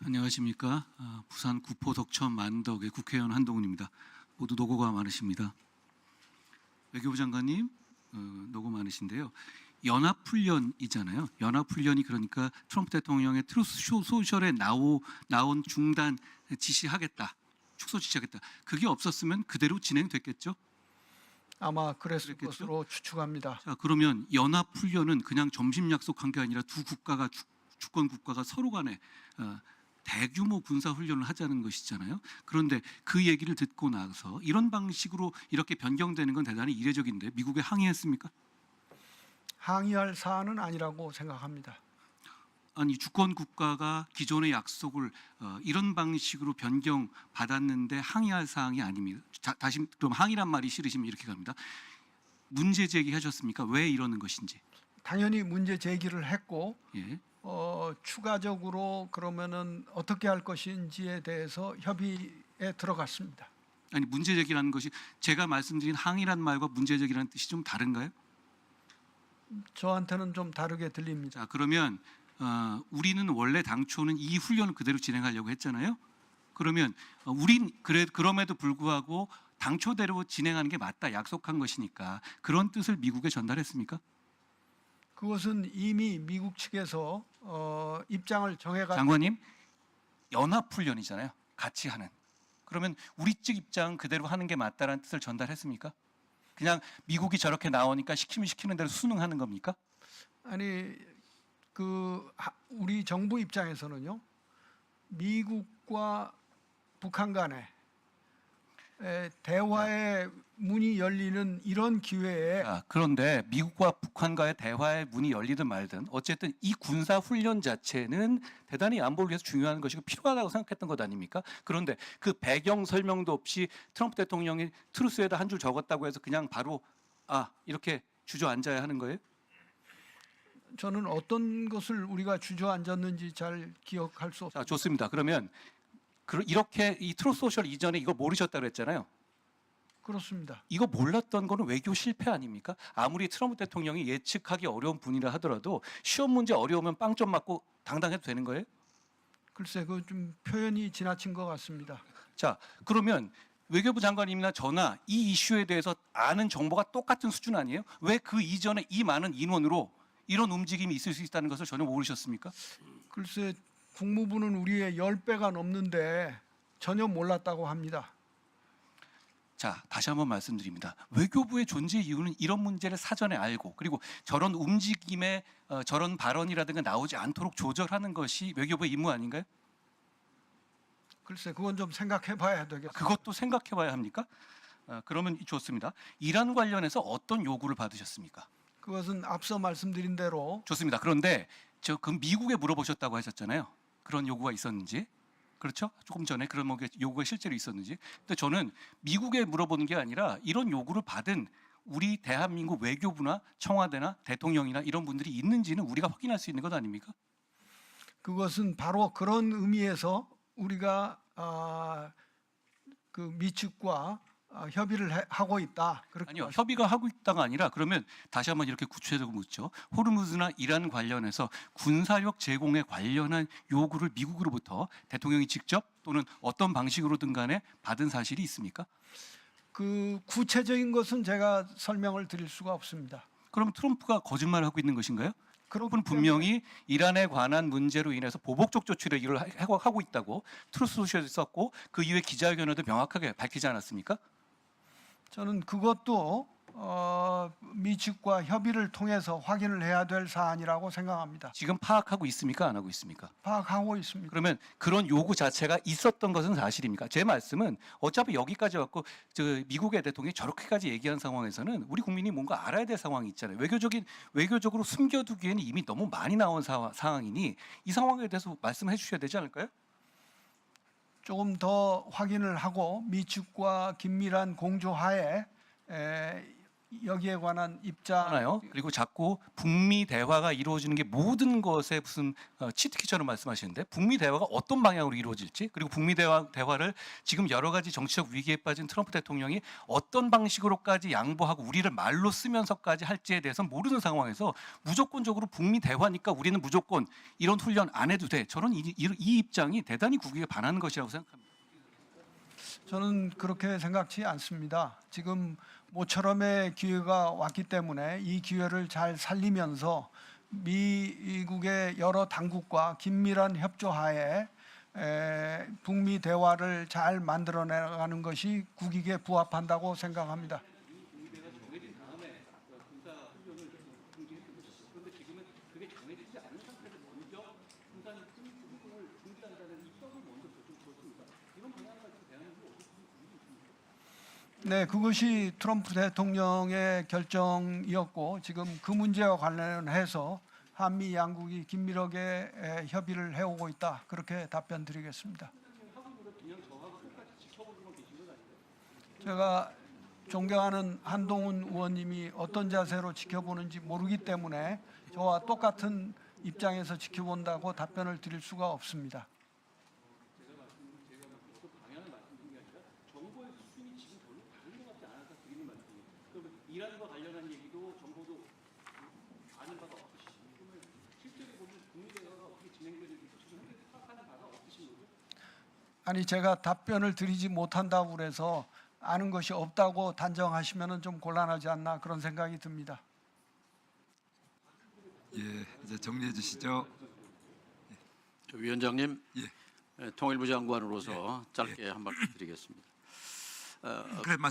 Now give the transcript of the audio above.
안녕하십니까. 부산 구포 덕천 만덕의 국회의원 한동훈입니다. 모두 노고가 많으십니다. 외교부 장관님 노고 많으신데요. 연합훈련이잖아요. 연합훈련이 그러니까 트럼프 대통령의 트루스 소셜에 나온 중단 지시하겠다. 축소 지시하겠다. 그게 없었으면 그대로 진행됐겠죠? 아마 그랬을 그랬겠죠? 것으로 추측합니다. 자, 그러면 연합훈련은 그냥 점심 약속한 게 아니라 두 국가가 주권 국가가 서로 간에 대규모 군사 훈련을 하자는 것이잖아요. 그런데 그 얘기를 듣고 나서 이런 방식으로 이렇게 변경되는 건 대단히 이례적인데 미국에 항의했습니까? 항의할 사안은 아니라고 생각합니다. 아니 주권 국가가 기존의 약속을 이런 방식으로 변경 받았는데 항의할 사항이 아닙니다. 다시 그럼 항의란 말이 싫으시면 이렇게 갑니다. 문제 제기하셨습니까? 왜 이러는 것인지. 당연히 문제 제기를 했고 예. 추가적으로 그러면은 어떻게 할 것인지에 대해서 협의에 들어갔습니다. 아니 문제 제기라는 것이 제가 말씀드린 항의란 말과 문제 제기라는 뜻이 좀 다른가요? 저한테는 좀 다르게 들립니다. 자 그러면 우리는 원래 당초는 이 훈련을 그대로 진행하려고 했잖아요. 그러면 우린 그럼에도 불구하고 당초대로 진행하는 게 맞다 약속한 것이니까 그런 뜻을 미국에 전달했습니까? 그것은 이미 미국 측에서 입장을 정해가지고 장관님 연합훈련이잖아요. 같이 하는. 그러면 우리 측 입장 그대로 하는 게 맞다라는 뜻을 전달했습니까? 그냥 미국이 저렇게 나오니까 시키면 시키는 대로 순응하는 겁니까? 아니 우리 정부 입장에서는요. 미국과 북한 간에 대화의 문이 열리는 이런 기회에 그런데 미국과 북한과의 대화의 문이 열리든 말든 어쨌든 이 군사 훈련 자체는 대단히 안보를 위해서 중요한 것이고 필요하다고 생각했던 것 아닙니까? 그런데 그 배경 설명도 없이 트럼프 대통령이 트루스에다 한 줄 적었다고 해서 그냥 바로 이렇게 주저앉아야 하는 거예요? 저는 어떤 것을 우리가 주저앉았는지 잘 기억할 수 없습니다. 자, 좋습니다. 그러면 이렇게 이 트루스 소셜 이전에 이거 모르셨다고 그랬잖아요. 그렇습니다. 이거 몰랐던 거는 외교 실패 아닙니까? 아무리 트럼프 대통령이 예측하기 어려운 분이라 하더라도 시험 문제 어려우면 빵점 맞고 당당해도 되는 거예요? 글쎄 그 좀 표현이 지나친 것 같습니다. 자, 그러면 외교부 장관님이나 저나 이 이슈에 대해서 아는 정보가 똑같은 수준 아니에요? 왜 그 이전에 이 많은 인원으로 이런 움직임이 있을 수 있다는 것을 전혀 모르셨습니까? 글쎄 국무부는 우리의 10배가 넘는데 전혀 몰랐다고 합니다. 자, 다시 한번 말씀드립니다. 외교부의 존재 이유는 이런 문제를 사전에 알고 그리고 저런 움직임에 저런 발언이라든가 나오지 않도록 조절하는 것이 외교부의 임무 아닌가요? 글쎄 그건 좀 생각해 봐야 되겠습니다. 그것도 생각해 봐야 합니까? 그러면 좋습니다. 이란 관련해서 어떤 요구를 받으셨습니까? 그것은 앞서 말씀드린 대로 좋습니다. 그런데 그 미국에 물어보셨다고 하셨잖아요. 그런 요구가 있었는지. 그렇죠? 조금 전에 그런 요구가 실제로 있었는지. 근데 저는 미국에 물어보는 게 아니라 이런 요구를 받은 우리 대한민국 외교부나 청와대나 대통령이나 이런 분들이 있는지는 우리가 확인할 수 있는 것 아닙니까? 그것은 바로 그런 의미에서 우리가 그 미측과 협의를 하고 있다. 그렇게 아니요, 협의가 하고 있다가 아니라 그러면 다시 한번 이렇게 구체적으로 묻죠. 호르무즈나 이란 관련해서 군사력 제공에 관련한 요구를 미국으로부터 대통령이 직접 또는 어떤 방식으로든 간에 받은 사실이 있습니까? 그 구체적인 것은 제가 설명을 드릴 수가 없습니다. 그럼 트럼프가 거짓말을 하고 있는 것인가요? 그렇기 트럼프는 분명히 이란에 관한 문제로 인해서 보복적 조치를 이걸 하고 있다고 트루스 소셜에 썼고 그 이후에 기자회견에도 명확하게 밝히지 않았습니까? 저는 그것도 미측과 협의를 통해서 확인을 해야 될 사안이라고 생각합니다. 지금 파악하고 있습니까? 안 하고 있습니까? 파악하고 있습니다. 그러면 그런 요구 자체가 있었던 것은 사실입니까? 제 말씀은 어차피 여기까지 왔고 미국의 대통령이 저렇게까지 얘기한 상황에서는 우리 국민이 뭔가 알아야 될 상황이 있잖아요. 외교적으로 숨겨두기에는 이미 너무 많이 나온 상황이니 이 상황에 대해서 말씀해 주셔야 되지 않을까요? 조금 더 확인을 하고 미측과 긴밀한 공조하에 여기에 관한 입장 하나요? 그리고 자꾸 북미 대화가 이루어지는 게 모든 것에 무슨 치트키처럼 말씀하시는데 북미 대화가 어떤 방향으로 이루어질지 그리고 북미 대화를 지금 여러 가지 정치적 위기에 빠진 트럼프 대통령이 어떤 방식으로까지 양보하고 우리를 말로 쓰면서까지 할지에 대해서 모르는 상황에서 무조건적으로 북미 대화니까 우리는 무조건 이런 훈련 안 해도 돼. 저는 이 입장이 대단히 국익에 반하는 것이라고 생각합니다. 저는 그렇게 생각지 않습니다. 지금 모처럼의 기회가 왔기 때문에 이 기회를 잘 살리면서 미국의 여러 당국과 긴밀한 협조하에 북미 대화를 잘 만들어내가는 것이 국익에 부합한다고 생각합니다. 네, 그것이 트럼프 대통령의 결정이었고 지금 그 문제와 관련해서 한미 양국이 긴밀하게 협의를 해오고 있다. 그렇게 답변드리겠습니다. 제가 존경하는 한동훈 의원님이 어떤 자세로 지켜보는지 모르기 때문에 저와 똑같은 입장에서 지켜본다고 답변을 드릴 수가 없습니다. 이란과 관련한 얘기도 정보도 아는 바가 없으시죠. 실제로 보면 북미 대화가 어떻게 진행되는지 전혀 파악하는 바가 없으신 거죠? 아니 제가 답변을 드리지 못한다고 그래서 아는 것이 없다고 단정하시면은 좀 곤란하지 않나 그런 생각이 듭니다. 예, 이제 정리해 주시죠. 위원장님, 예. 통일부 장관으로서 짧게 한 말씀 드리겠습니다. 그래 말씀.